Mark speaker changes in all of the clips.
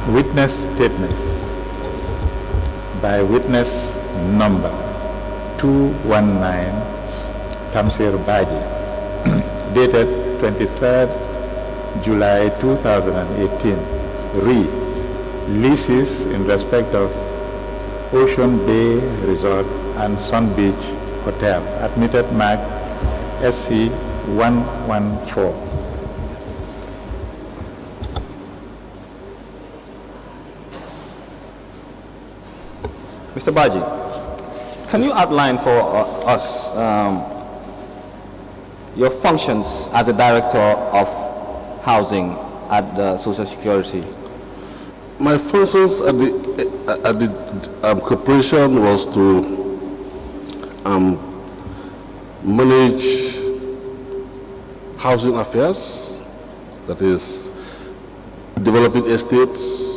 Speaker 1: Witness statement by witness number 219 Tamsir Baji, dated 23rd July 2018, re. Leases in respect of Ocean Bay Resort and Sun Beach Hotel, admitted MAC SC 114.
Speaker 2: Mr. Baji, can you outline for us your functions as a director of housing at the Social Security?
Speaker 3: My functions at the corporation was to manage housing affairs, that is, developing estates,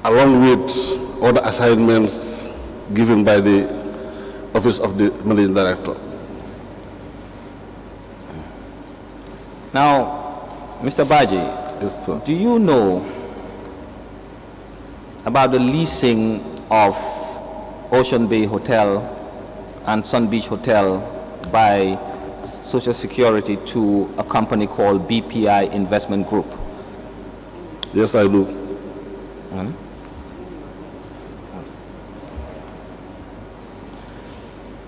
Speaker 3: along with other assignments given by the Office of the Managing Director.
Speaker 2: Now, Mr. Baji,
Speaker 3: yes, sir.
Speaker 2: Do you know about the leasing of Ocean Bay Hotel and Sun Beach Hotel by Social Security to a company called BPI Investment Group?
Speaker 3: Yes, I do.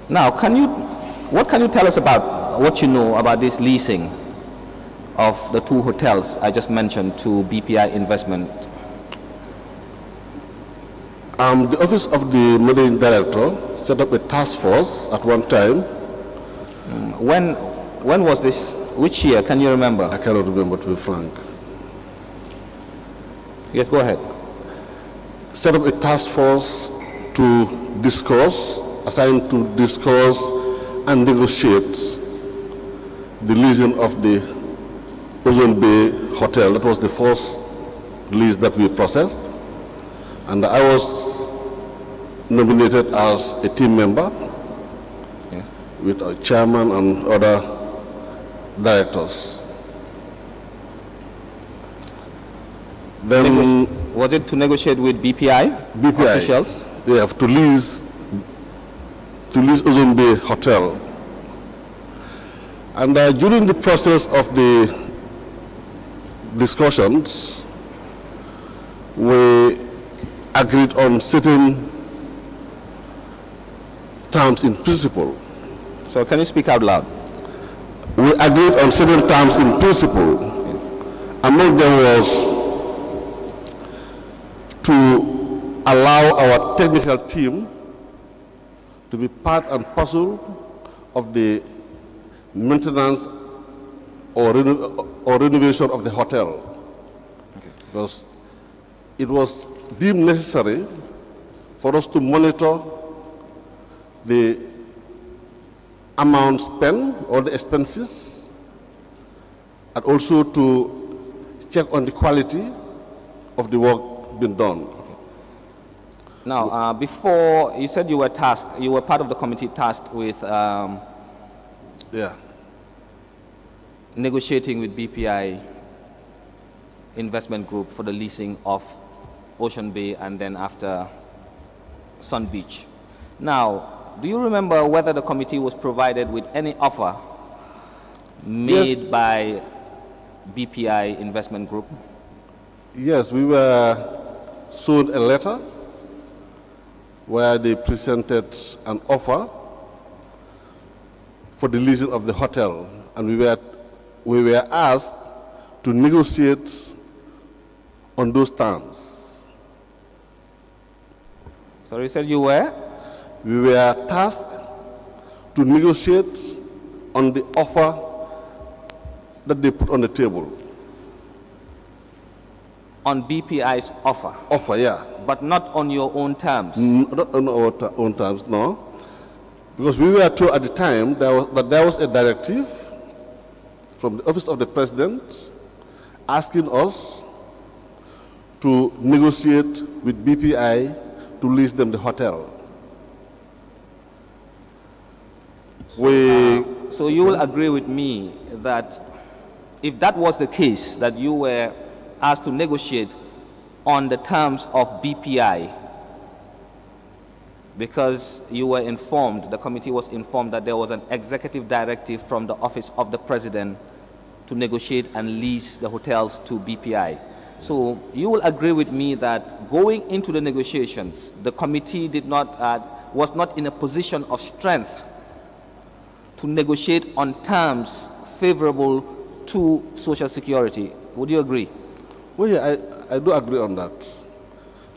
Speaker 2: Now, what can you tell us about what you know about this leasing of the two hotels I just mentioned to BPI Investment?
Speaker 3: The Office of the Managing Director set up a task force at one time.
Speaker 2: When was this? Which year? Can you remember?
Speaker 3: I cannot remember, to be frank.
Speaker 2: Yes, go ahead.
Speaker 3: Set up a task force to discuss, assigned to discuss and negotiate the leasing of the Ocean Bay Hotel. That was the first lease that we processed. And I was nominated as a team member,
Speaker 2: yes,
Speaker 3: with a chairman and other directors. Then
Speaker 2: was it to negotiate with BPI officials?
Speaker 3: They have to lease Ocean Bay Hotel. And during the process of the discussions, we agreed on certain terms in principle.
Speaker 2: So can you speak out loud?
Speaker 3: We agreed on certain terms in principle. Among them was to allow our technical team to be part and parcel of the maintenance or renovation of the hotel.
Speaker 2: Okay.
Speaker 3: Because it was deemed necessary for us to monitor the amount spent or the expenses, and also to check on the quality of the work being done.
Speaker 2: Now, before you said you were tasked, you were part of the committee tasked with negotiating with BPI Investment Group for the leasing of Ocean Bay and then after Sun Beach. Now, do you remember whether the committee was provided with any offer made by BPI Investment Group?
Speaker 3: Yes, we were shown a letter where they presented an offer for the leasing of the hotel, and we were asked to negotiate on those terms.
Speaker 2: So you said you were?
Speaker 3: We were tasked to negotiate on the offer that they put on the table.
Speaker 2: On BPI's offer?
Speaker 3: Offer, yeah.
Speaker 2: But not on your own terms?
Speaker 3: Not on our own terms, no. Because we were told at the time that there was a directive from the Office of the President asking us to negotiate with BPI to lease them the hotel.
Speaker 2: So you will agree with me that if that was the case, that you were asked to negotiate on the terms of BPI, because you were informed, the committee was informed that there was an executive directive from the office of the president to negotiate and lease the hotels to BPI. So you will agree with me that going into the negotiations, the committee was not in a position of strength to negotiate on terms favorable to Social Security. Would you agree?
Speaker 3: Well, yeah, I do agree on that,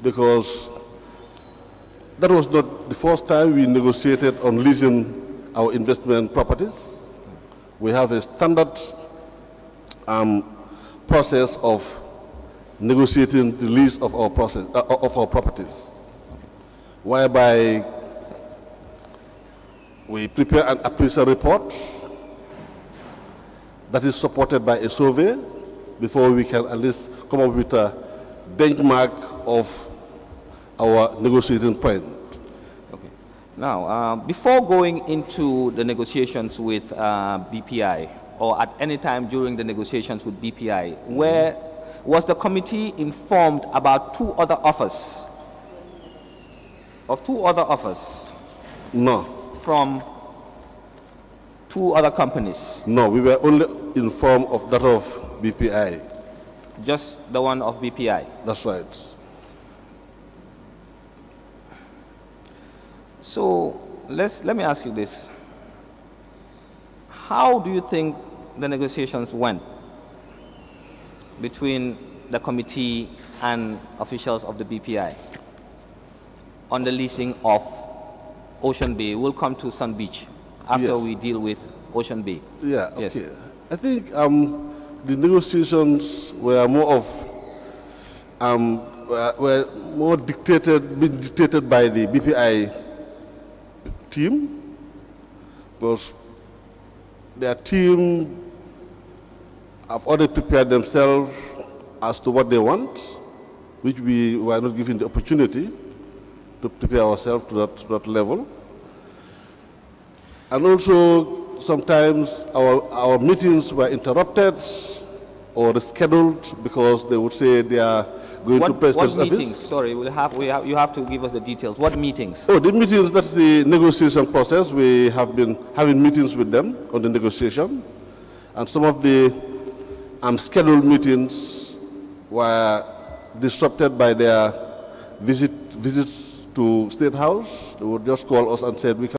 Speaker 3: because that was not the first time we negotiated on leasing our investment properties. We have a standard process of negotiating the lease of our properties, whereby we prepare an appraisal report that is supported by a survey before we can at least come up with a benchmark of our negotiating point.
Speaker 2: Okay. Now, before going into the negotiations with BPI, or at any time during the negotiations with BPI, where was the committee informed about two other offers?
Speaker 3: No.
Speaker 2: From two other companies?
Speaker 3: No, we were only informed of that of BPI.
Speaker 2: Just the one of BPI?
Speaker 3: That's right.
Speaker 2: So let me ask you this. How do you think the negotiations went between the committee and officials of the BPI on the leasing of Ocean Bay? We'll come to Sun Beach after we deal with Ocean Bay.
Speaker 3: Yeah, okay.
Speaker 2: Yes.
Speaker 3: I think the negotiations were more of were more being dictated by the BPI team, because their team have already prepared themselves as to what they want, which we were not given the opportunity to prepare ourselves to that level. And also, sometimes our meetings were interrupted or rescheduled because they would say they are going to President's office.
Speaker 2: What meetings? Sorry, you have to give us the details. What meetings?
Speaker 3: Oh, the meetings, that's the negotiation process. We have been having meetings with them on the negotiation. And some of the scheduled meetings were disrupted by their visits to State House. They would just call us and said, we can